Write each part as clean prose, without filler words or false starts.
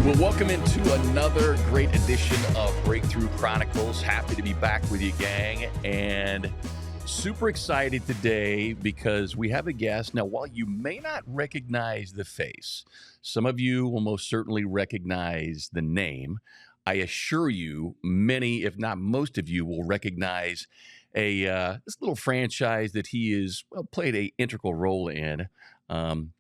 Well, welcome into another great edition of Breakthrough Chronicles. Happy to be back with you, gang, and super excited today because we have a guest. Now, while you may not recognize the face, some of you will most certainly recognize the name. I assure you, many, if not most of you, will recognize this little franchise that he is played an integral role in.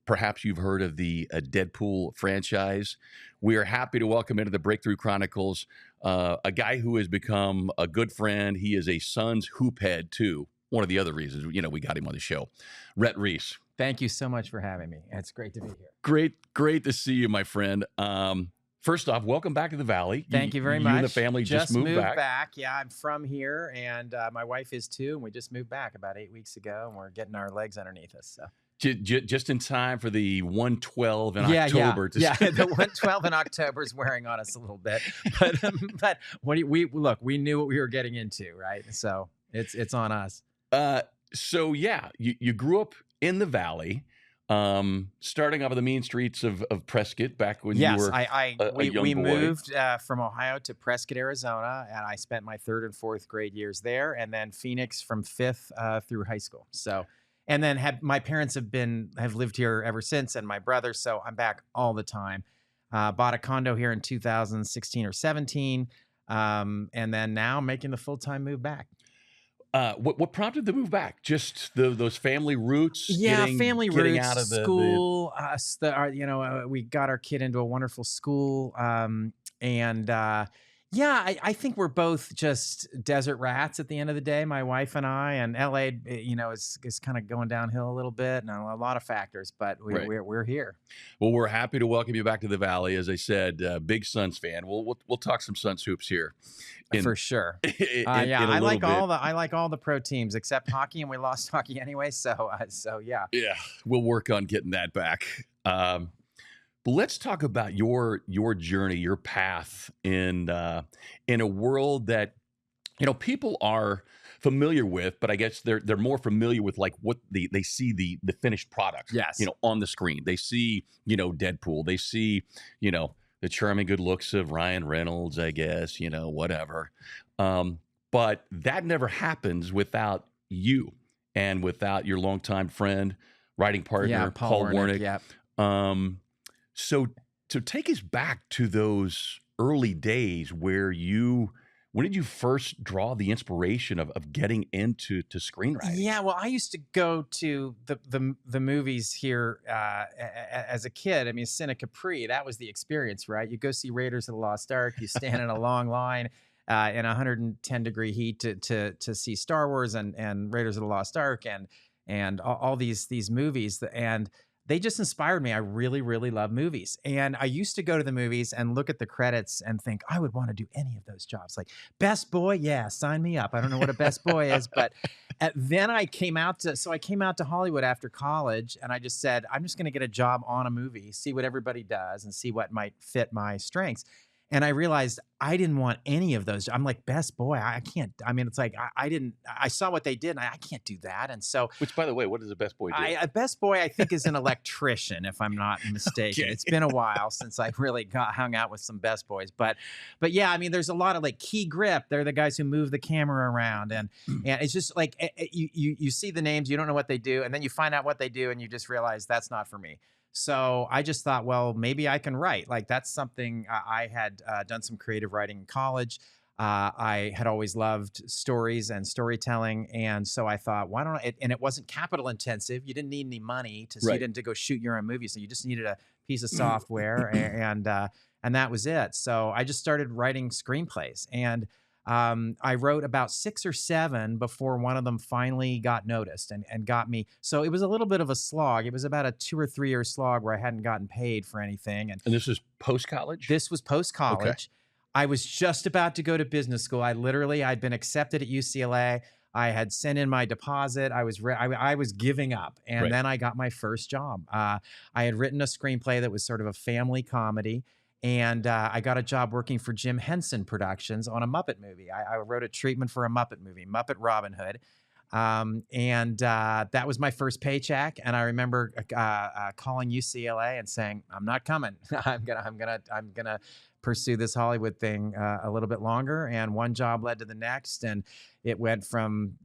Perhaps you've heard of the Deadpool franchise. We are happy to welcome into the Breakthrough Chronicles a guy who has become a good friend. He is a Suns hoop head, too. One of the other reasons, we got him on the show. Rhett Reese. Thank you so much for having me. It's great to be here. Great to see you, my friend. First off, welcome back to the Valley. Thank you very much. You and the family just moved back. Yeah, I'm from here, and my wife is too, and we just moved back about 8 weeks ago, and we're getting our legs underneath us. So. Just in time for the 112 in October. Yeah, the 112 in October is wearing on us a little bit. But we knew what we were getting into, right? So it's on us. You grew up in the Valley, starting off of the mean streets of Prescott back when you were a young we boy. moved from Ohio to Prescott, Arizona, and I spent my 3rd and 4th grade years there, and then Phoenix from 5th through high school. So. And then my parents have lived here ever since, and my brother, so I'm back all the time. Bought a condo here in 2016 or 17, and then now making the full-time move back. What prompted the move back? Just those family roots? Family getting roots, out of school. We got our kid into a wonderful school, I think we're both just desert rats at the end of the day, my wife and I, and LA, is kind of going downhill a little bit and a lot of factors, but we're here. Well, we're happy to welcome you back to the Valley. As I said, big Suns fan. We'll talk some Suns hoops here. For sure. I like all the pro teams except hockey, and we lost hockey anyway. So yeah. Yeah, we'll work on getting that back. But let's talk about your journey, your path in a world that people are familiar with, but I guess they're more familiar with like what they see the finished product. Yes. On the screen. They see Deadpool. They see the charming good looks of Ryan Reynolds, I guess, whatever. But that never happens without you and without your longtime friend, writing partner, Paul Wernick. Yeah. So to take us back to those early days when did you first draw the inspiration of getting into screenwriting? Yeah, well, I used to go to the movies here as a kid. I mean, Cine Capri, that was the experience, right? You go see Raiders of the Lost Ark, you stand in a long line in 110-degree heat to see Star Wars and Raiders of the Lost Ark and all these movies, and they just inspired me. I really, really love movies. And I used to go to the movies and look at the credits and think, I would want to do any of those jobs. Like, best boy, yeah, sign me up. I don't know what a best boy is. But then I came out to Hollywood after college, and I just said, I'm just going to get a job on a movie, see what everybody does, and see what might fit my strengths. And I realized I didn't want any of those. I'm like, best boy, I can't. I mean, it's like I saw what they did, and I can't do that. And so, which, by the way, what does a best boy do? A best boy, I think, is an electrician, if I'm not mistaken. Okay. It's been a while since I really hung out with some best boys, but yeah, I mean, there's a lot of like key grip. They're the guys who move the camera around, and it's just like you see the names, you don't know what they do, and then you find out what they do, and you just realize that's not for me. So I just thought, well, maybe I can write. Like, that's something I had done some creative writing in college. I had always loved stories and storytelling. And so I thought, why don't I? And it wasn't capital intensive. You didn't need any money to go shoot your own movie. So you just needed a piece of software and that was it. So I just started writing screenplays, and I wrote about 6 or 7 before one of them finally got noticed and got me. So it was a little bit of a slog. It was about a 2 or 3 year slog where I hadn't gotten paid for anything. And this was post-college? This was post-college. Okay. I was just about to go to business school. I'd been accepted at UCLA. I had sent in my deposit. I was giving up. And then I got my first job. I had written a screenplay that was sort of a family comedy. And I got a job working for Jim Henson Productions on a Muppet movie. I wrote a treatment for a Muppet movie, Muppet Robin Hood. That was my first paycheck. And I remember calling UCLA and saying, "I'm not coming. I'm gonna pursue this Hollywood thing a little bit longer." And one job led to the next, and it went from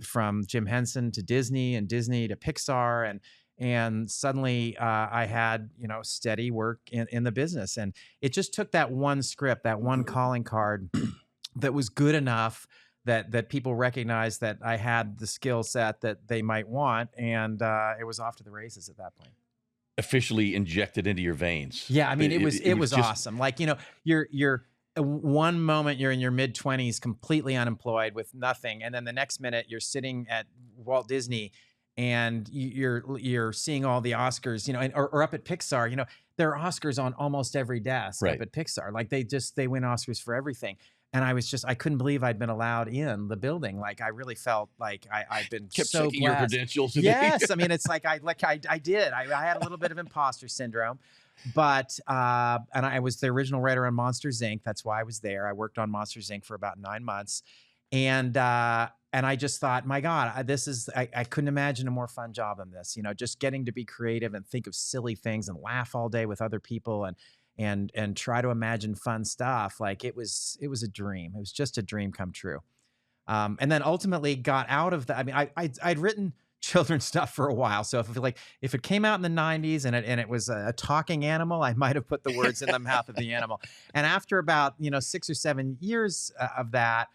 Jim Henson to Disney, and Disney to Pixar, and suddenly I had steady work in the business. And it just took that one script, that one calling card that was good enough that people recognized that I had the skill set that they might want, and it was off to the races at that point. Officially injected into your veins. Yeah, I mean, it was just awesome. Like, you're one moment you're in your mid-20s, completely unemployed with nothing, and then the next minute you're sitting at Walt Disney and you're seeing all the Oscars, or up at Pixar. There are Oscars on almost every desk Right. up at Pixar. Like, they win Oscars for everything. And I couldn't believe I'd been allowed in the building. Like, I really felt like I've been kept so checking your blessed. credentials. Yes, I mean, it's like I did. I had a little bit of imposter syndrome, but and I was the original writer on Monsters Inc. That's why I was there. I worked on Monsters Inc. for about 9 months, and I just thought, my God, I couldn't imagine a more fun job than this. Just getting to be creative and think of silly things and laugh all day with other people and try to imagine fun stuff. Like, it was a dream. It was just a dream come true. And then ultimately got out of that. I mean, I'd written children's stuff for a while. So if it came out in the 90s and it was a talking animal, I might have put the words in the mouth of the animal. And after about 6 or 7 years of that,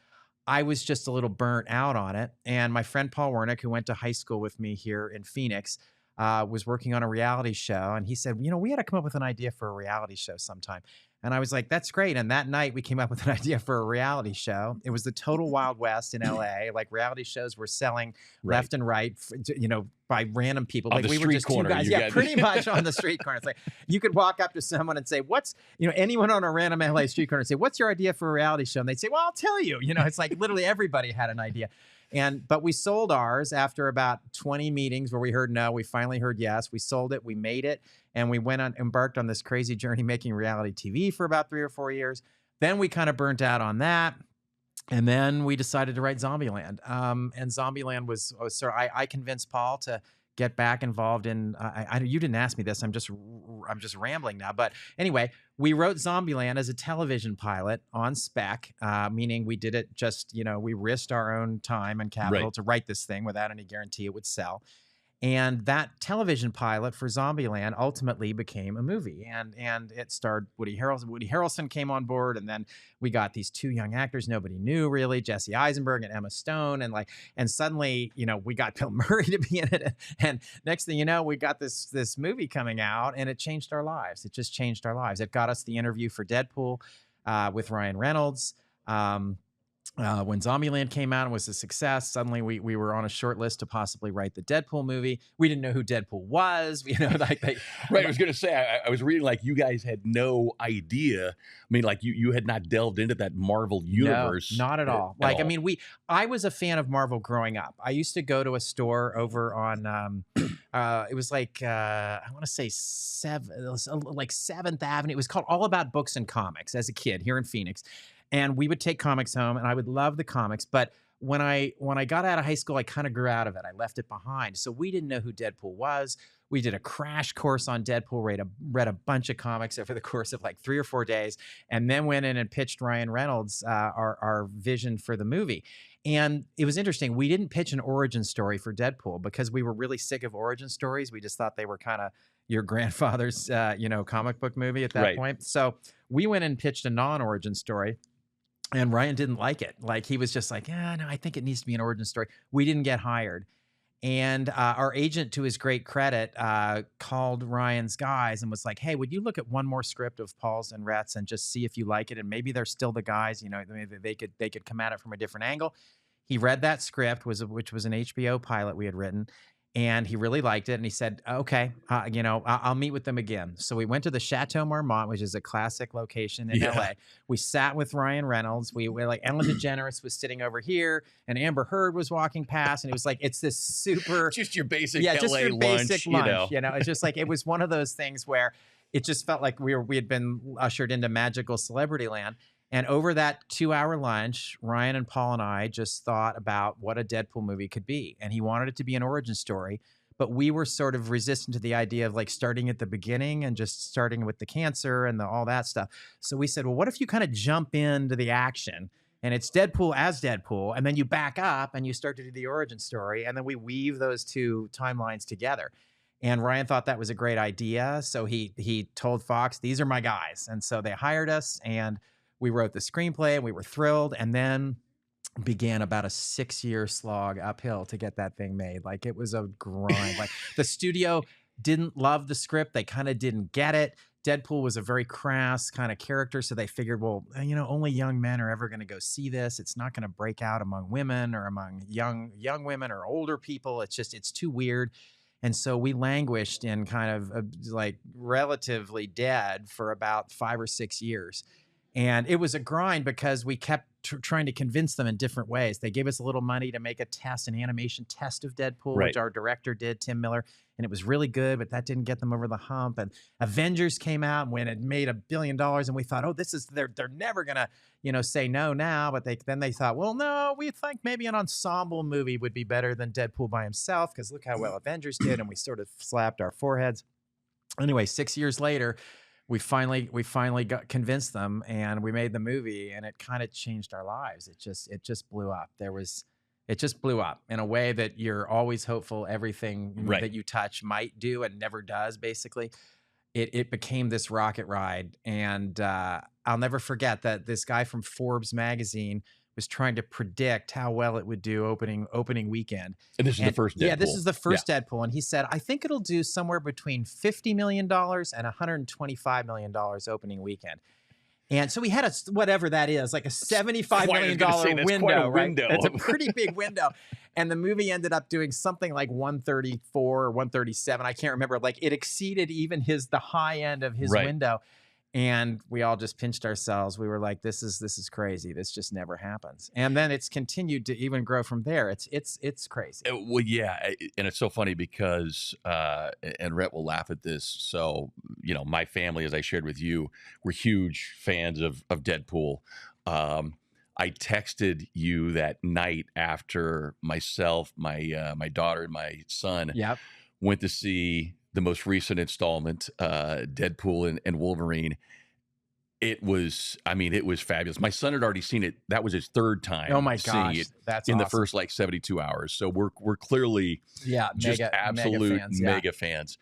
I was just a little burnt out on it. And my friend Paul Wernick, who went to high school with me here in Phoenix, was working on a reality show. And he said, we had to come up with an idea for a reality show sometime. And I was like, that's great. And that night we came up with an idea for a reality show. It was the total Wild West in LA. Like, reality shows were selling left and right, by random people. On like, the we were street just corner, two guys. you Yeah, got- pretty much on the street corner. It's like, you could walk up to someone and say, anyone on a random LA street corner and say, "What's your idea for a reality show?" And they'd say, "Well, I'll tell you." It's like literally everybody had an idea. But we sold ours after about 20 meetings where we heard no. We finally heard yes. We sold it. We made it. And we embarked on this crazy journey making reality TV for about 3 or 4 years. Then we kind of burnt out on that. And then we decided to write Zombieland. And Zombieland was sort of, I convinced Paul to get back involved in, you didn't ask me this. I'm just rambling now. But anyway, we wrote Zombieland as a television pilot on spec, meaning we did it just, we risked our own time and capital to write this thing without any guarantee it would sell. And that television pilot for Zombieland ultimately became a movie, and it starred Woody Harrelson. Woody Harrelson came on board, and then we got these 2 young actors nobody knew really, Jesse Eisenberg and Emma Stone, and suddenly we got Bill Murray to be in it, and next thing you know, we got this movie coming out, and it changed our lives. It just changed our lives. It got us the interview for Deadpool with Ryan Reynolds. When Zombieland came out and was a success, suddenly we were on a short list to possibly write the Deadpool movie. We didn't know who Deadpool was. Right. I was going to say, I was reading like you guys had no idea. I mean, like you had not delved into that Marvel universe. No, not at all. At all. I mean, I was a fan of Marvel growing up. I used to go to a store over on, it was like, I want to say 7th Avenue. It was called All About Books and Comics as a kid here in Phoenix. And we would take comics home, and I would love the comics. But when I got out of high school, I kind of grew out of it. I left it behind. So we didn't know who Deadpool was. We did a crash course on Deadpool, read a bunch of comics over the course of like 3 or 4 days, and then went in and pitched Ryan Reynolds our vision for the movie. And it was interesting. We didn't pitch an origin story for Deadpool because we were really sick of origin stories. We just thought they were kind of your grandfather's, comic book movie at that point. So we went and pitched a non-origin story. And Ryan didn't like it. Like, he was just like, no, I think it needs to be an origin story. We didn't get hired. And our agent, to his great credit, called Ryan's guys and was like, hey, would you look at one more script of Paul's and Rhett's and just see if you like it? And maybe they're still the guys, maybe they could come at it from a different angle. He read that script, which was an HBO pilot we had written. And he really liked it. And he said, okay, I'll meet with them again. So we went to the Chateau Marmont, which is a classic location in LA. We sat with Ryan Reynolds. We were like, Ellen DeGeneres was sitting over here and Amber Heard was walking past. And it was like, it's this super. Just your basic LA just your lunch. basic lunch. It's just like, it was one of those things where it just felt like we had been ushered into magical celebrity land. And over that 2-hour lunch, Ryan and Paul and I just thought about what a Deadpool movie could be. And he wanted it to be an origin story, but we were sort of resistant to the idea of like starting at the beginning and just starting with the cancer and all that stuff. So we said, well, what if you kind of jump into the action and it's Deadpool as Deadpool, and then you back up and you start to do the origin story, and then we weave those two timelines together. And Ryan thought that was a great idea. So he told Fox, these are my guys. And so they hired us, and we wrote the screenplay, and we were thrilled. And then began about a 6-year slog uphill to get that thing made. Like, it was a grind. Like, the studio didn't love the script. They kind of didn't get it. Deadpool was a very crass kind of character. So they figured, well, only young men are ever going to go see this. It's not going to break out among women or among young women or older people. It's too weird. And so we languished in kind of like relatively dead for about 5 or 6 years. And it was a grind because we kept trying to convince them in different ways. They gave us a little money to make an animation test of Deadpool, Right. which our director did, Tim Miller. And it was really good, but that didn't get them over the hump. And Avengers came out when it made $1 billion. And we thought, oh, they're never going to, say no now. But then they thought, well, no, we think maybe an ensemble movie would be better than Deadpool by himself, because look how well Avengers did. And we sort of slapped our foreheads. Anyway, 6 years later, we finally got convinced them, and we made the movie, and it kind of changed our lives. It just blew up. It just blew up in a way that you're always hopeful everything Right. that you touch might do and never does, basically. It became this rocket ride. And I'll never forget that this guy from Forbes magazine was trying to predict how well it would do opening weekend. And this is the first Deadpool. Yeah, this is the first Deadpool. And he said, I think it'll do somewhere between $50 million and $125 million opening weekend. And so we had whatever that is, like a $75 million window, quite a right? window. It's a pretty big window. And the movie ended up doing something like 134 or 137. I can't remember. Like, it exceeded even the high end of his Right. window. And we all just pinched ourselves. We were like, this is crazy. This just never happens. And then it's continued to even grow from there. It's crazy. Well, yeah, and it's so funny because, and Rhett will laugh at this. So, my family, as I shared with you, we're huge fans of Deadpool. I texted you that night after myself, my daughter, and my son Yep. went to see the most recent installment, Deadpool and Wolverine. It was fabulous. My son had already seen it. That was his third time. Oh my seeing gosh, it that's in the awesome. first 72 hours. So we're clearly just mega absolute fans, mega fans.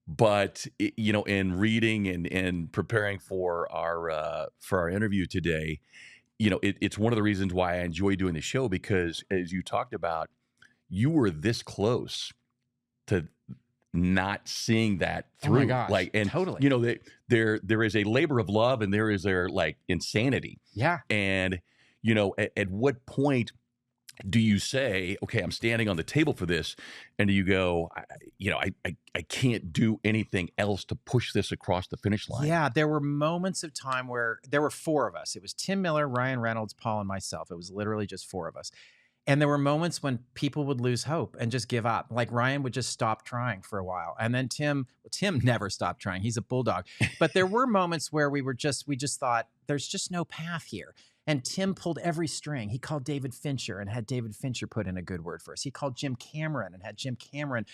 But in reading and preparing for our interview today, it's one of the reasons why I enjoy doing the show, because as you talked about, you were this close to not seeing that through. Oh my gosh, totally. There is a labor of love, and there is like insanity. Yeah. And at what point do you say, okay, I'm standing on the table for this, and do you go, I can't do anything else to push this across the finish line? Yeah, there were moments of time where there were 4 of us. It was Tim Miller, Ryan Reynolds, Paul, and myself. It was literally just 4 of us. And there were moments when people would lose hope and just give up. Like, Ryan would just stop trying for a while. And then Tim never stopped trying. He's a bulldog. But there were moments where we just thought, there's just no path here. And Tim pulled every string. He called David Fincher and had David Fincher put in a good word for us. He called Jim Cameron and had Jim Cameron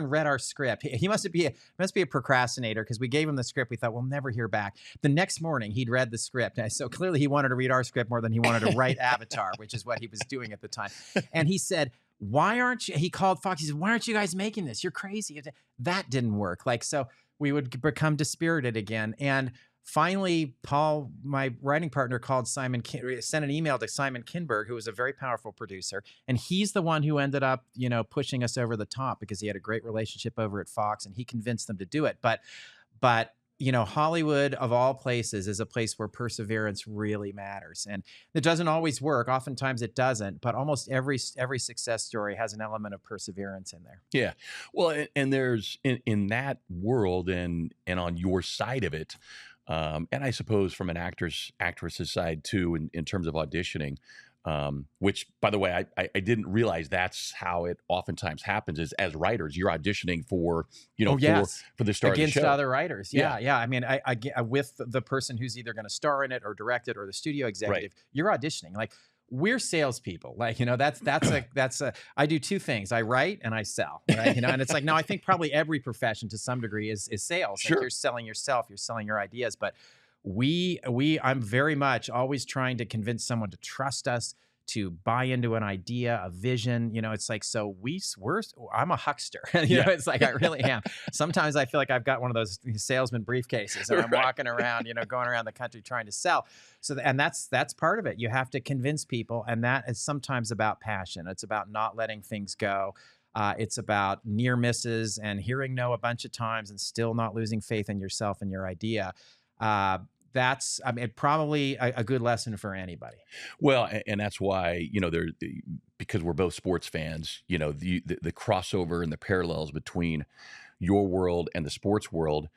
read our script. He must be a procrastinator, because we gave him the script. We thought, we'll never hear back. The next morning, he'd read the script. And so clearly he wanted to read our script more than he wanted to write Avatar, which is what he was doing at the time. And he said, he called Fox. He said, why aren't you guys making this? You're crazy. That didn't work. Like, so we would become dispirited again. And finally, Paul, my writing partner, sent an email to Simon Kinberg, who was a very powerful producer. And he's the one who ended up, pushing us over the top, because he had a great relationship over at Fox, and he convinced them to do it. But Hollywood, of all places, is a place where perseverance really matters. And it doesn't always work. Oftentimes it doesn't. But almost every success story has an element of perseverance in there. Yeah. Well, and there's in that world and on your side of it, and I suppose from an actress's side too, in terms of auditioning, which, by the way, I didn't realize that's how it oftentimes happens. Is as writers, you're auditioning for for the star against of the show. other writers. Yeah. I mean, I with the person who's either going to star in it or direct it or the studio executive, you're auditioning. Like, we're salespeople. Like, that's a I do two things. I write and I sell, right? And it's like, no, I think probably every profession to some degree is sales. Sure. Like, you're selling yourself, you're selling your ideas, but I'm very much always trying to convince someone to trust us, to buy into an idea, a vision. It's like, so I'm a huckster. It's like, I really am. Sometimes I feel like I've got one of those salesman briefcases and I'm walking around, going around the country trying to sell. So, and that's part of it. You have to convince people. And that is sometimes about passion. It's about not letting things go. It's about near misses and hearing no a bunch of times and still not losing faith in yourself and your idea. That's, probably a good lesson for anybody. Well, and that's why, because we're both sports fans, the crossover and the parallels between your world and the sports world,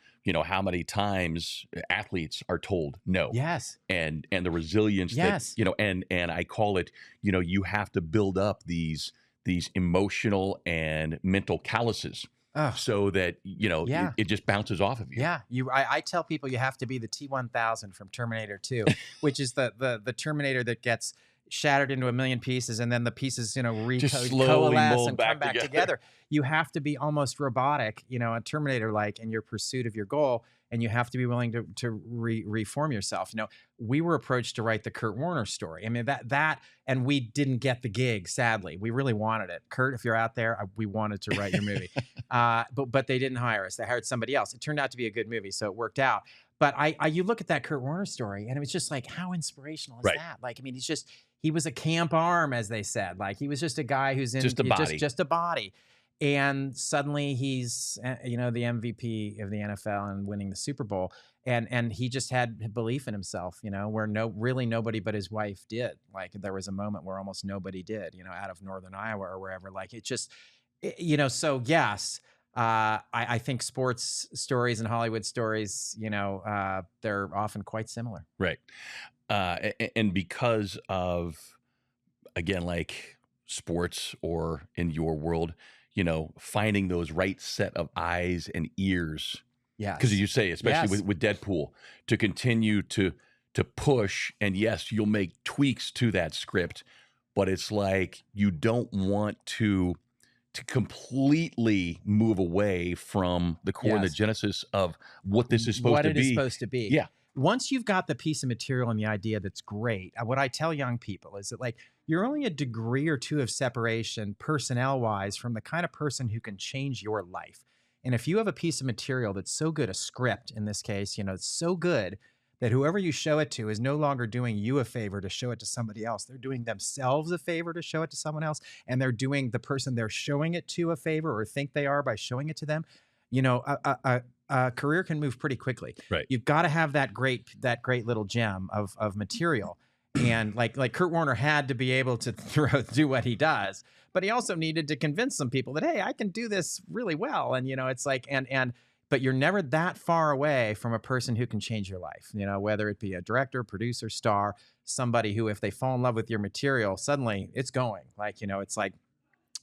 how many times athletes are told no. Yes. And the resilience that, and I call it, you have to build up these emotional and mental calluses. So that, it just bounces off of you. Yeah. I tell people you have to be the T-1000 from Terminator 2, which is the Terminator that gets shattered into a million pieces and then the pieces, coalesce and come back together. You have to be almost robotic, a Terminator-like in your pursuit of your goal. And you have to be willing to reform yourself. We were approached to write the Kurt Warner story. I mean, and we didn't get the gig, sadly. We really wanted it. Kurt, if you're out there, we wanted to write your movie. But they didn't hire us. They hired somebody else. It turned out to be a good movie, so it worked out. But you look at that Kurt Warner story, and it was just like, how inspirational is that? Like, I mean, he was a camp arm, as they said. Like, he was just a guy who's in just a body. And suddenly he's, the MVP of the NFL and winning the Super Bowl. And he just had belief in himself, where really nobody but his wife did. Like, there was a moment where almost nobody did, out of Northern Iowa or wherever. Like, it just, so yes, I think sports stories and Hollywood stories, they're often quite similar. Right. And because of, again, like sports or in your world, finding those right set of eyes and ears. Yeah. Because you say, especially with Deadpool, to continue to push, and yes, you'll make tweaks to that script, but it's like you don't want to completely move away from the core and the genesis of what this is supposed to be. What it is supposed to be. Yeah. Once you've got the piece of material and the idea that's great, what I tell young people is that, like, you're only a degree or two of separation personnel-wise from the kind of person who can change your life. And if you have a piece of material that's so good, a script in this case, it's so good that whoever you show it to is no longer doing you a favor to show it to somebody else. They're doing themselves a favor to show it to someone else, and they're doing the person they're showing it to a favor or think they are by showing it to them. A career can move pretty quickly. Right. You've got to have that great little gem of material. And like Kurt Warner had to be able to do what he does, but he also needed to convince some people that, hey, I can do this really well. And, it's like, but you're never that far away from a person who can change your life, whether it be a director, producer, star, somebody who, if they fall in love with your material, suddenly it's going. Like, it's like,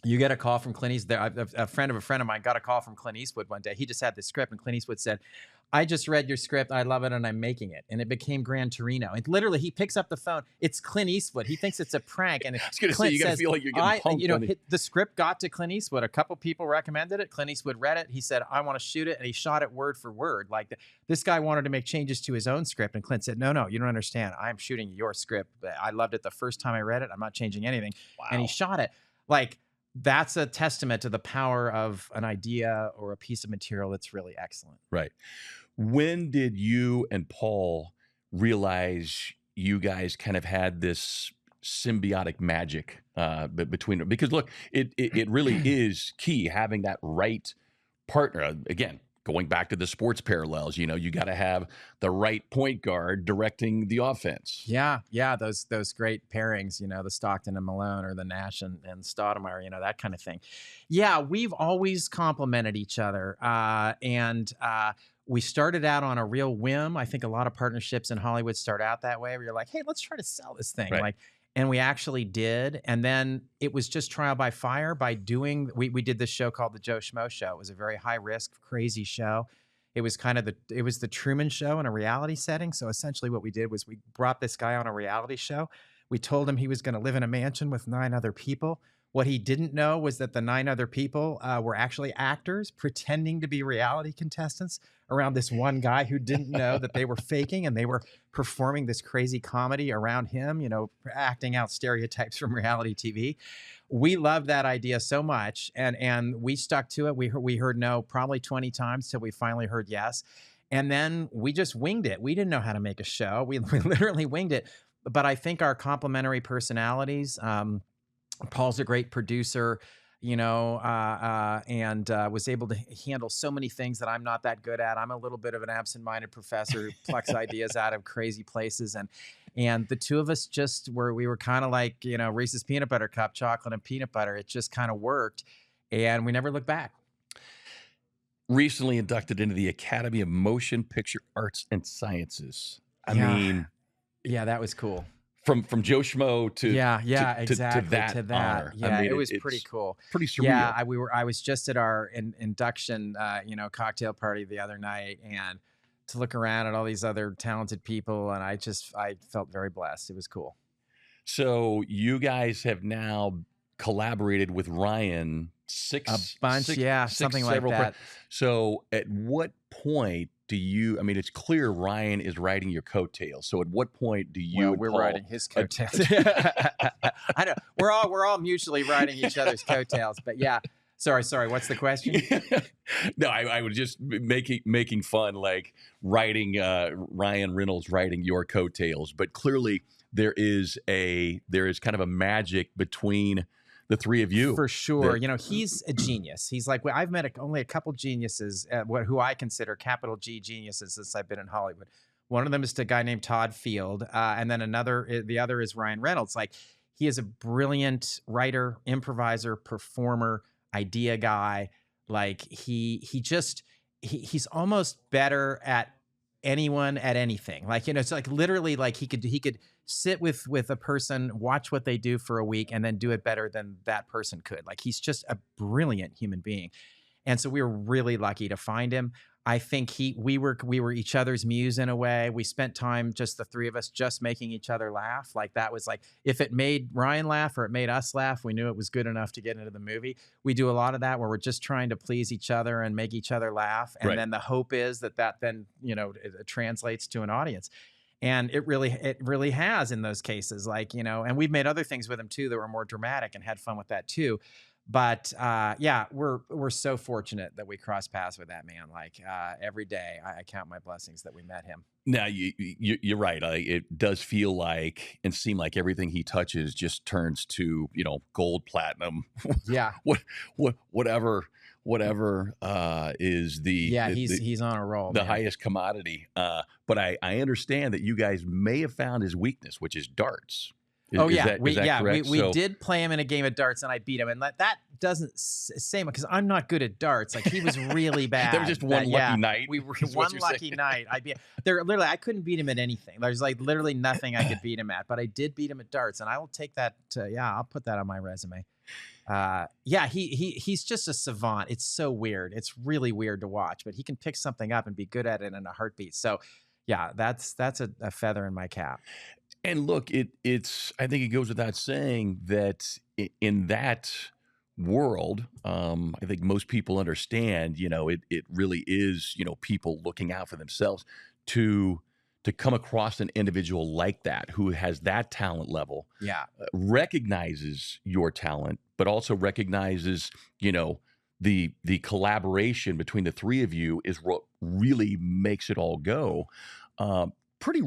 you get a call from Clint Eastwood. A friend of mine got a call from Clint Eastwood one day. He just had this script, and Clint Eastwood said, I just read your script. I love it, and I'm making it. And it became Gran Torino. And literally, he picks up the phone. It's Clint Eastwood. He thinks it's a prank. And I was going to say, you got to feel like you're getting punked. The script got to Clint Eastwood. A couple people recommended it. Clint Eastwood read it. He said, I want to shoot it. And he shot it word for word. Like, this guy wanted to make changes to his own script. And Clint said, no, you don't understand. I'm shooting your script. I loved it the first time I read it. I'm not changing anything. Wow. And he shot it. Like, that's a testament to the power of an idea or a piece of material that's really excellent. Right. When did you and Paul realize you guys kind of had this symbiotic magic between them? Because look, it really is key having that right partner. Again, going back to the sports parallels, you got to have the right point guard directing the offense. Yeah, those great pairings, the Stockton and Malone, or the Nash and Stoudemire, that kind of thing. Yeah, we've always complemented each other, and we started out on a real whim. I think a lot of partnerships in Hollywood start out that way, where you're like, hey, let's try to sell this thing. Right. Like, And we actually did. And then it was just trial by fire by doing, we did this show called The Joe Schmo Show. It was a very high risk, crazy show. It was kind of the Truman Show in a reality setting. So essentially what we did was we brought this guy on a reality show. We told him he was going to live in a mansion with 9 other people. What he didn't know was that the 9 other people were actually actors pretending to be reality contestants around this one guy who didn't know that they were faking, and they were performing this crazy comedy around him, you know, acting out stereotypes from reality TV. We loved that idea so much, and we stuck to it. We heard no probably 20 times till we finally heard yes. And then we just winged it. We didn't know how to make a show. We literally winged it. But I think our complementary personalities, Paul's a great producer, you know, and was able to handle so many things that I'm not that good at. I'm a little bit of an absent-minded professor who plucks ideas out of crazy places. And the two of us we were kind of like, you know, Reese's Peanut Butter Cup, chocolate and peanut butter. It just kind of worked. And we never looked back. Recently inducted into the Academy of Motion Picture Arts and Sciences. I mean... Yeah, that was cool. From Joe Schmo to exactly to that honor. Yeah, I mean, it was pretty cool. Pretty surreal. Yeah, I was just at our induction, cocktail party the other night, and to look around at all these other talented people, and I felt very blessed. It was cool. So you guys have now collaborated with Ryan something like that. So at what point do you, I mean, it's clear Ryan is riding your coattails. So at what point do you we're riding his coattails. I know. We're all mutually riding each other's coattails, but yeah. Sorry. What's the question? No, I was just making fun, like riding Ryan Reynolds riding your coattails. But clearly there is kind of a magic between the three of you. For sure. You know, he's a genius. He's like, I've met only a couple geniuses, who I consider capital G geniuses since I've been in Hollywood. One of them is a guy named Todd Field. And then the other is Ryan Reynolds. Like, he is a brilliant writer, improviser, performer, idea guy. Like he's almost better at anyone at anything. Like, you know, it's like literally like he could sit with a person, watch what they do for a week, and then do it better than that person could. Like, he's just a brilliant human being. And so we were really lucky to find him. I think we were each other's muse in a way. We spent time, just the three of us, just making each other laugh. Like, that was like, if it made Ryan laugh or it made us laugh, we knew it was good enough to get into the movie. We do a lot of that where we're just trying to please each other and make each other laugh. And then the hope is that then, you know, it translates to an audience. And it really has in those cases, like, you know, and we've made other things with him too that were more dramatic and had fun with that too. But yeah, we're so fortunate that we cross paths with that man. Like, every day I count my blessings that we met him. Now you're right. It does feel like and seem like everything he touches just turns to, you know, gold, platinum. Yeah. whatever is he's on a roll. The highest commodity. But I understand that you guys may have found his weakness, which is darts. Is that correct? We did play him in a game of darts, and I beat him. And that doesn't say much because I'm not good at darts. Like, he was really bad. There was just one lucky night. We were one lucky night. I couldn't beat him at anything. There's like literally nothing I could beat him at. But I did beat him at darts, and I will take that. I'll put that on my resume. He's just a savant. It's so weird. It's really weird to watch, but he can pick something up and be good at it in a heartbeat. So, yeah, that's a feather in my cap. And look, it's. I think it goes without saying that in that world, I think most people understand. You know, it really is, you know, people looking out for themselves to come across an individual like that who has that talent level. Yeah, recognizes your talent, but also recognizes, you know, the collaboration between the three of you is what really makes it all go. Pretty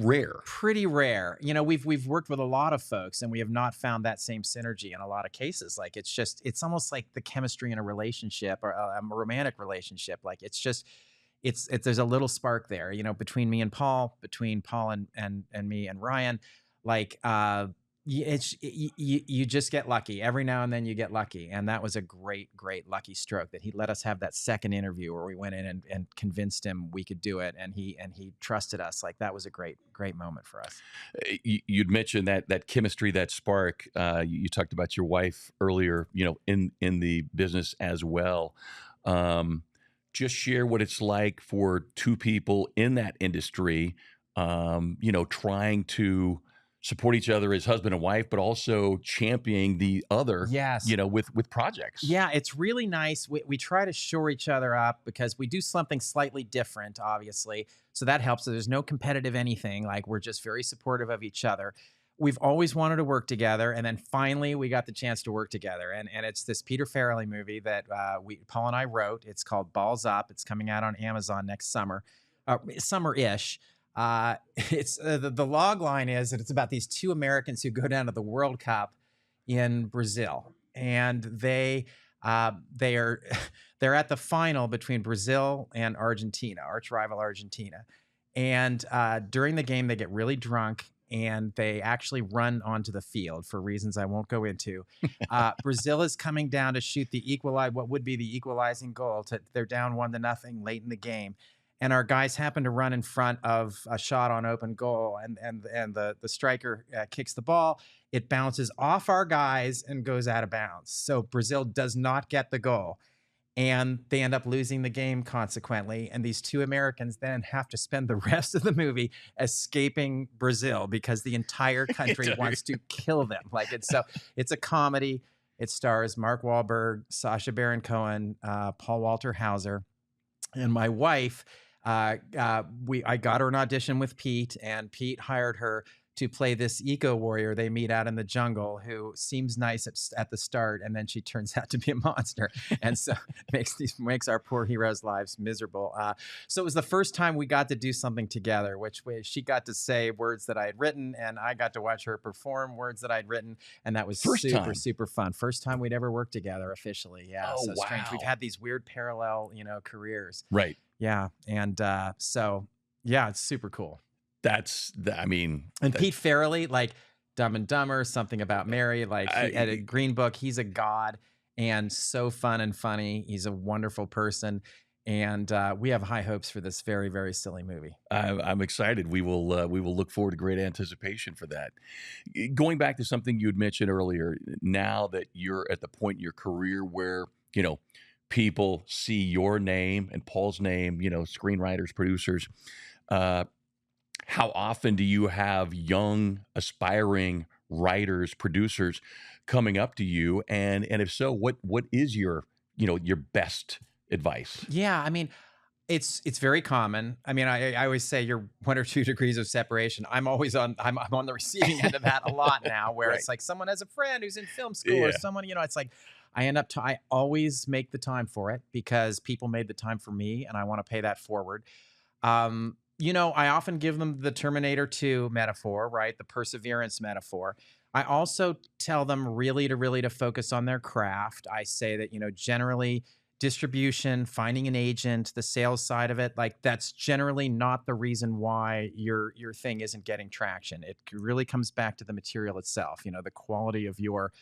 rare. You know, we've worked with a lot of folks, and we have not found that same synergy in a lot of cases. Like, it's almost like the chemistry in a relationship or a romantic relationship. Like, there's a little spark there, you know, between me and Paul, between Paul and me and Ryan. Like, you just get lucky. Every now and then you get lucky. And that was a great lucky stroke that he let us have that second interview where we went in and convinced him we could do it. And he trusted us. Like, that was a great moment for us. You'd mentioned that chemistry, that spark. You talked about your wife earlier, in the business as well. Just share what it's like for two people in that industry, trying to support each other as husband and wife, but also championing the other, Yes. with projects. Yeah, it's really nice. We try to shore each other up because we do something slightly different, obviously. So that helps. So there's no competitive anything. Like, we're just very supportive of each other. We've always wanted to work together. And then finally we got the chance to work together. And it's this Peter Farrelly movie that Paul and I wrote. It's called Balls Up. It's coming out on Amazon next summer, summer-ish. It's the log line is that it's about these two Americans who go down to the World Cup in Brazil, and they're at the final between Brazil and Argentina, arch rival Argentina. And during the game, they get really drunk and they actually run onto the field for reasons I won't go into. Brazil is coming down to shoot what would be the equalizing goal. They're down 1-0 late in the game. And our guys happen to run in front of a shot on open goal, and the striker kicks the ball. It bounces off our guys and goes out of bounds. So Brazil does not get the goal, and they end up losing the game consequently. And these two Americans then have to spend the rest of the movie escaping Brazil because the entire country wants to kill them. It's a comedy. It stars Mark Wahlberg, Sacha Baron Cohen, Paul Walter Hauser, and my wife. I got her an audition with Pete, and Pete hired her to play this eco warrior they meet out in the jungle who seems nice at the start, and then she turns out to be a monster, and so makes our poor heroes' lives miserable. So it was the first time we got to do something together, she got to say words that I had written, and I got to watch her perform words that I'd written, and that was super fun. First time we'd ever worked together officially. Yeah, oh, so wow. strange. We've had these weird parallel, careers. Right. Yeah, and so yeah, it's super cool. And Pete Farrelly, like Dumb and Dumber, Something About Mary, like at a Green Book, he's a god and so fun and funny. He's a wonderful person, and we have high hopes for this very, very silly movie. I'm excited. We will look forward to great anticipation for that. Going back to something you had mentioned earlier, now that you're at the point in your career where people see your name and Paul's name, screenwriters, producers. How often do you have young, aspiring writers, producers coming up to you? And if so, what is your best advice? Yeah, I mean, it's very common. I mean, I always say you're 1 or 2 degrees of separation. I'm on the receiving end of that a lot now, where Right. It's like someone has a friend who's in film school or someone, it's like I always make the time for it because people made the time for me, and I want to pay that forward. I often give them the Terminator 2 metaphor, right? The perseverance metaphor. I also tell them really to focus on their craft. I say that, generally distribution, finding an agent, the sales side of it, like that's generally not the reason why your thing isn't getting traction. It really comes back to the material itself, the quality of your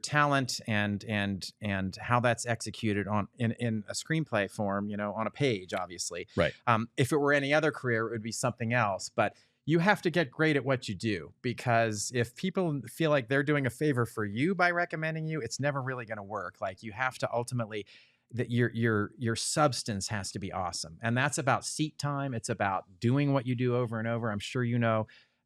talent and how that's executed in a screenplay form, on a page, obviously. Right. If it were any other career, it would be something else. But you have to get great at what you do, because if people feel like they're doing a favor for you by recommending you, it's never really going to work. Like, you have to ultimately that your substance has to be awesome, and that's about seat time. It's about doing what you do over and over. I'm sure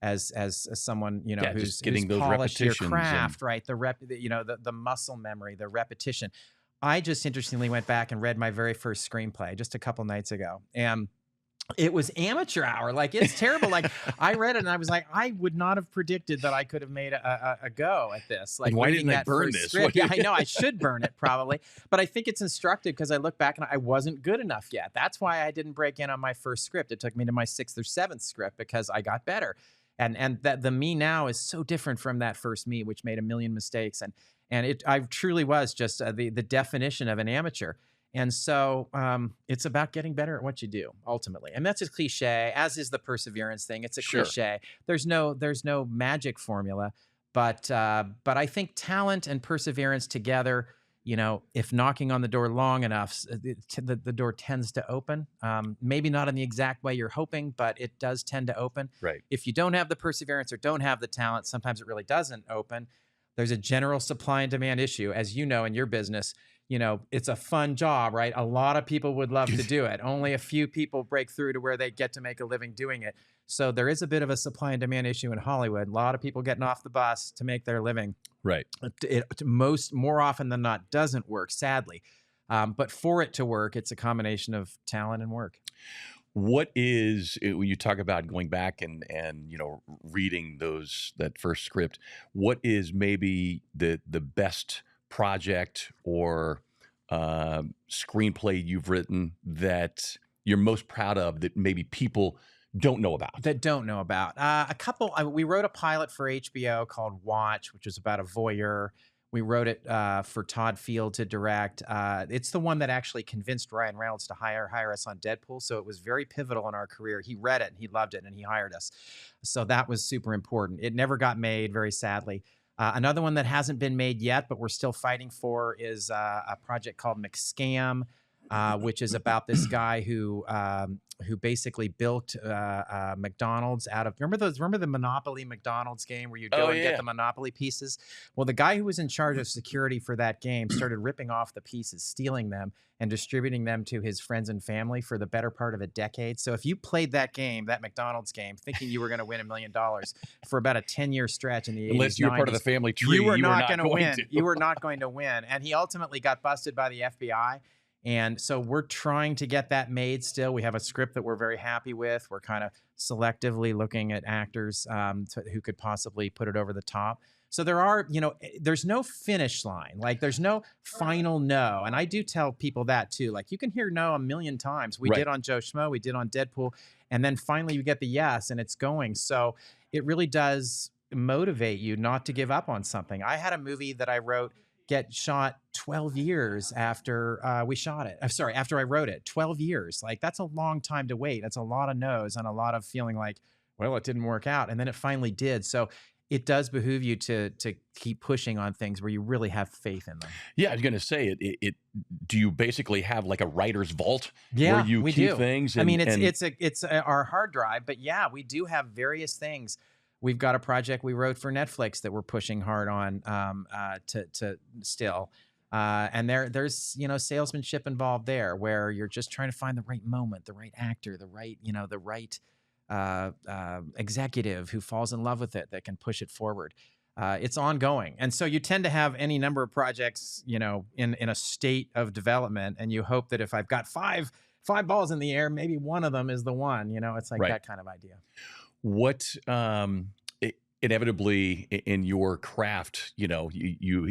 as someone who's those polished your repetitions craft, right? The muscle memory, the repetition. I just interestingly went back and read my very first screenplay just a couple nights ago, and it was amateur hour. Like, it's terrible. Like, I read it and I was like, I would not have predicted that I could have made a go at this. Like, why didn't I burn this? Yeah, I know I should burn it probably, but I think it's instructive because I look back and I wasn't good enough yet. That's why I didn't break in on my first script. It took me to my 6th or 7th script because I got better. And that the me now is so different from that first me, which made a million mistakes. And I truly was just the definition of an amateur. And so it's about getting better at what you do ultimately. And that's a cliche, as is the perseverance thing. It's a Sure. cliche. There's no magic formula, but I think talent and perseverance together, if knocking on the door long enough, the door tends to open. Maybe not in the exact way you're hoping, but it does tend to open. Right. If you don't have the perseverance or don't have the talent, sometimes it really doesn't open. There's a general supply and demand issue, as you know, in your business. It's a fun job, right? A lot of people would love to do it. Only a few people break through to where they get to make a living doing it. So there is a bit of a supply and demand issue in Hollywood. A lot of people getting off the bus to make their living. Right. It more often than not doesn't work, sadly. But for it to work, it's a combination of talent and work. What is, when you talk about going back and reading that first script, what is maybe the best project or screenplay you've written that you're most proud of that maybe people don't know about? A couple. We wrote a pilot for HBO called Watch, which was about a voyeur. We wrote it for Todd Field to direct. It's the one that actually convinced Ryan Reynolds to hire us on Deadpool. So it was very pivotal in our career. He read it and he loved it and he hired us. So that was super important. It never got made, very sadly. Another one that hasn't been made yet, but we're still fighting for, is a project called McScam, which is about this guy who basically built McDonald's out of, remember the Monopoly McDonald's game where you'd go and get the Monopoly pieces? Well, the guy who was in charge of security for that game started ripping off the pieces, stealing them, and distributing them to his friends and family for the better part of a decade. So if you played that game, that McDonald's game, thinking you were going to win $1 million for about a 10-year stretch in the 80s, unless you're 90s, part of the family tree, you were not going to win. to. You were not going to win. And he ultimately got busted by the FBI. And so we're trying to get that made still. We have a script that we're very happy with. We're kind of selectively looking at actors who could possibly put it over the top. So there are, there's no finish line. Like there's no final no. And I do tell people that too. Like you can hear no a million times. We did on Joe Schmo. We did on Deadpool. And then finally you get the yes and it's going. So it really does motivate you not to give up on something. I had a movie that I wrote get shot 12 years after we shot it. I'm sorry, after I wrote it. 12 years. Like that's a long time to wait. That's a lot of no's and a lot of feeling like, well, it didn't work out. And then it finally did. So it does behoove you to keep pushing on things where you really have faith in them. Yeah, I was going to say it. Do you basically have like a writer's vault where you keep things? And, I mean, it's our hard drive, but yeah, we do have various things. We've got a project we wrote for Netflix that we're pushing hard on to still. And there's salesmanship involved there where you're just trying to find the right moment, the right actor, the right executive who falls in love with it that can push it forward. It's ongoing. And so you tend to have any number of projects, in a state of development. And you hope that if I've got five balls in the air, maybe one of them is the one, it's like that kind of idea. What inevitably in your craft, you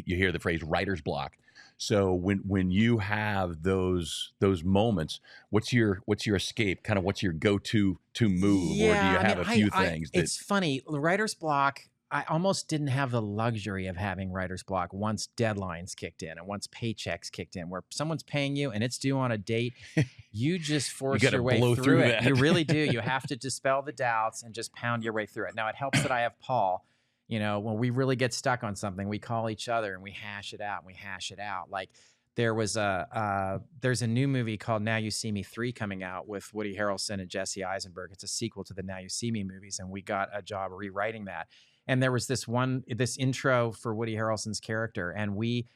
hear the phrase writer's block. So when you have those moments, what's your escape? Kind of what's your go-to move, or do you have a few things? It's funny, the writer's block. I almost didn't have the luxury of having writer's block once deadlines kicked in and once paychecks kicked in, where someone's paying you and it's due on a date. You just force your way through it. You really do. You have to dispel the doubts and just pound your way through it. Now, it helps that I have Paul. When we really get stuck on something, we call each other and we hash it out. Like there's a new movie called Now You See Me 3 coming out with Woody Harrelson and Jesse Eisenberg. It's a sequel to the Now You See Me movies, and we got a job rewriting that. And there was this intro for Woody Harrelson's character, and we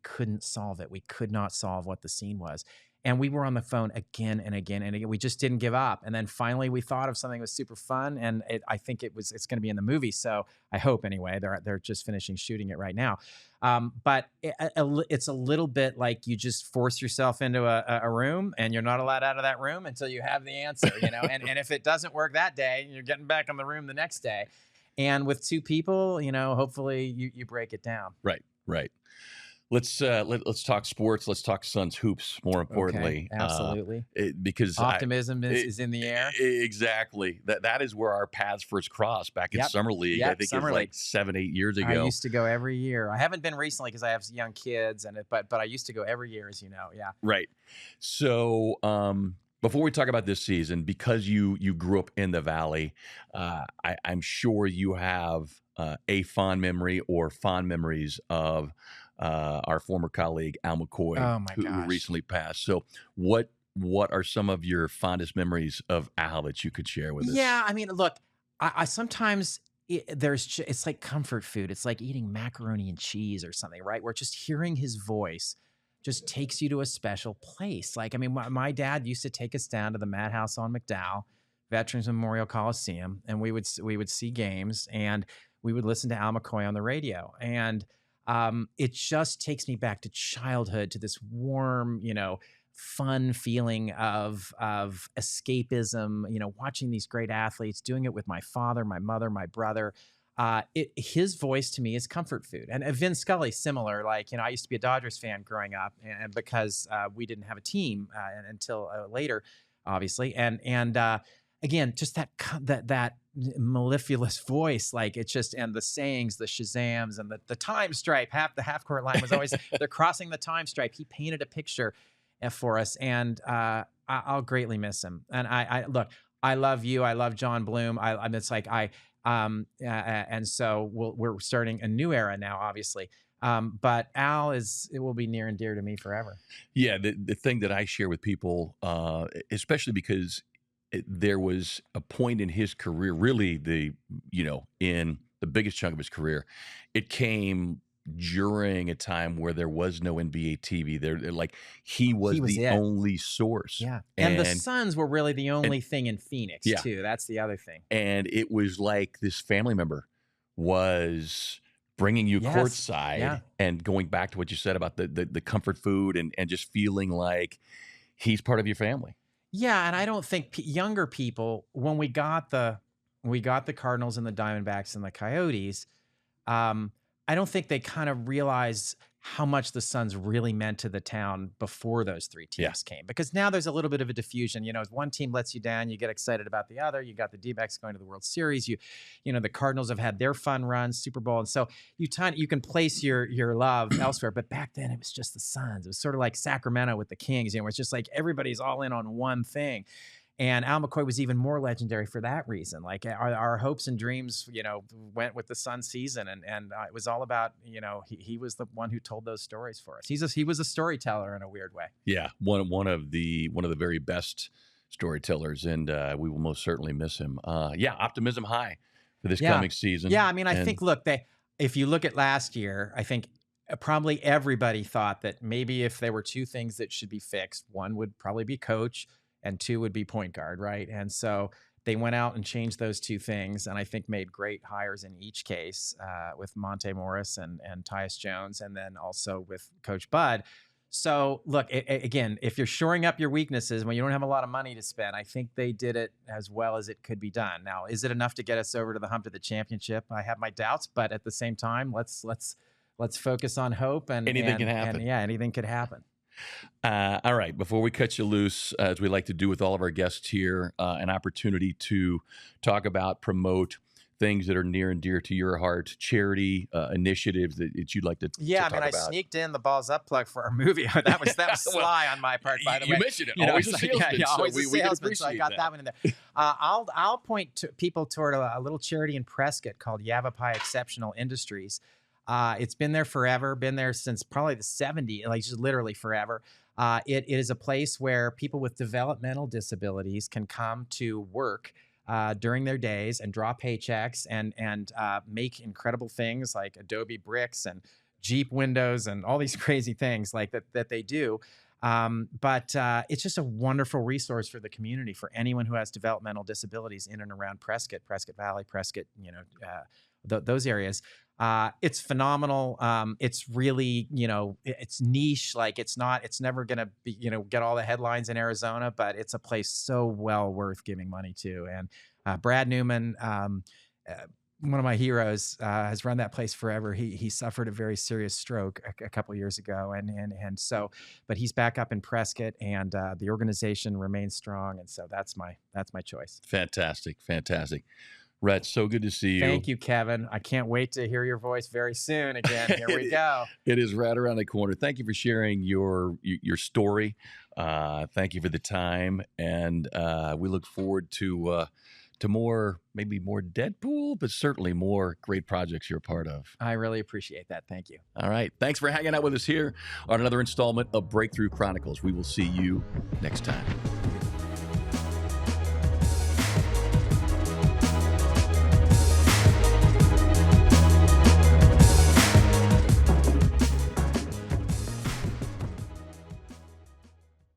couldn't solve it. We could not solve what the scene was. And we were on the phone again and again and again. We just didn't give up. And then finally we thought of something that was super fun, and I think it's going to be in the movie. So I hope anyway. They're just finishing shooting it right now. But it's a little bit like you just force yourself into a room, and you're not allowed out of that room until you have the answer. And if it doesn't work that day, you're getting back in the room the next day. And with two people, hopefully you break it down. Right. let's talk sports. Let's talk Suns hoops. More Okay, importantly, absolutely. because Optimism is in the air. exactly that is where our paths first crossed back in Yep. summer league. I Yep. think it was Summer like league. 7-8 years I ago. used to go every year. I haven't been recently because I have young kids, but I used to go every year, as you know. Yeah. Right. So before we talk about this season, because you grew up in the Valley, I'm sure you have a fond memory or fond memories of our former colleague Al McCoy, Oh my who gosh. recently passed. So what are some of your fondest memories of Al that you could share with us? Yeah, I mean, look, I sometimes it's like comfort food. It's like eating macaroni and cheese or something, right? Where just hearing his voice just takes you to a special place. Like, I mean, my dad used to take us down to the Madhouse on McDowell, Veterans Memorial Coliseum, and we would see games and we would listen to Al McCoy on the radio, and it just takes me back to childhood, to this warm, fun feeling of escapism, watching these great athletes, doing it with my father, my mother, my brother. His voice to me is comfort food. And Vin Scully, similar. Like, I used to be a Dodgers fan growing up, and because we didn't have a team until later, obviously. And again, just that mellifluous voice, like it's just, and the sayings, the Shazams, and the time stripe. The half court line was always they're crossing the time stripe. He painted a picture for us, and I'll greatly miss him. And I look, I love you. I love John Bloom. It's like and so we're starting a new era now, obviously. But Al it will be near and dear to me forever. Yeah, the thing that I share with people, especially because there was a point in his career, really in the biggest chunk of his career, it came during a time where there was no NBA TV. He was the only source. Yeah, and the Suns were really the only thing in Phoenix too. That's the other thing. And it was like this family member was bringing you courtside, and going back to what you said about the comfort food and just feeling like he's part of your family. Yeah, and I don't think younger people, when we got the Cardinals and the Diamondbacks and the Coyotes, I don't think they kind of realized how much the Suns really meant to the town before those three teams came. Because now there's a little bit of a diffusion. If one team lets you down, you get excited about the other. You got the D-backs going to the World Series. The Cardinals have had their fun runs, Super Bowl. And so you can place your love elsewhere. But back then it was just the Suns. It was sort of like Sacramento with the Kings. It's just like everybody's all in on one thing. And Al McCoy was even more legendary for that reason. Like our hopes and dreams, went with the Sun season, and it was all about, he was the one who told those stories for us. He was a storyteller in a weird way. Yeah, one of the very best storytellers, and we will most certainly miss him. Optimism high for this coming season. Yeah, I mean, I think if you look at last year, I think probably everybody thought that maybe if there were two things that should be fixed, one would probably be coach, and two would be point guard, right? And so they went out and changed those two things, and I think made great hires in each case, with Monte Morris and Tyus Jones, and then also with Coach Bud. So look, again, if you're shoring up your weaknesses when you don't have a lot of money to spend, I think they did it as well as it could be done. Now, is it enough to get us over to the hump of the championship? I have my doubts, but at the same time, let's focus on hope, and anything can happen. And anything could happen. All right. Before we cut you loose, as we like to do with all of our guests here, an opportunity to talk about, promote things that are near and dear to your heart, charity initiatives that you'd like to Yeah, talk about. I sneaked in the balls up plug for our movie. That was sly on my part, by the way. You mentioned it. Always a salesman. Always So a salesman. So I got that that one in there. I'll point people toward a little charity in Prescott called Yavapai Exceptional Industries. It's been there forever, been there since probably the 70s, like just literally forever. It is a place where people with developmental disabilities can come to work during their days and draw paychecks and make incredible things like Adobe bricks and Jeep windows and all these crazy things like that they do. But it's just a wonderful resource for the community, for anyone who has developmental disabilities in and around Prescott Valley, Prescott, those areas. It's phenomenal. It's really, it's niche. Like it's never going to be, get all the headlines in Arizona, but it's a place so well worth giving money to. And Brad Newman, one of my heroes has run that place forever. He suffered a very serious stroke a couple years ago, and so, but he's back up in Prescott, and the organization remains strong, and so that's my choice. Fantastic. Rhett, so good to see you. Thank you, Kevin. I can't wait to hear your voice very soon again. Here we go. It is right around the corner. Thank you for sharing your story. Thank you for the time, and we look forward to more, maybe more Deadpool, but certainly more great projects you're a part of. I really appreciate that. Thank you. All right. Thanks for hanging out with us here on another installment of Breakthrough Chronicles. We will see you next time.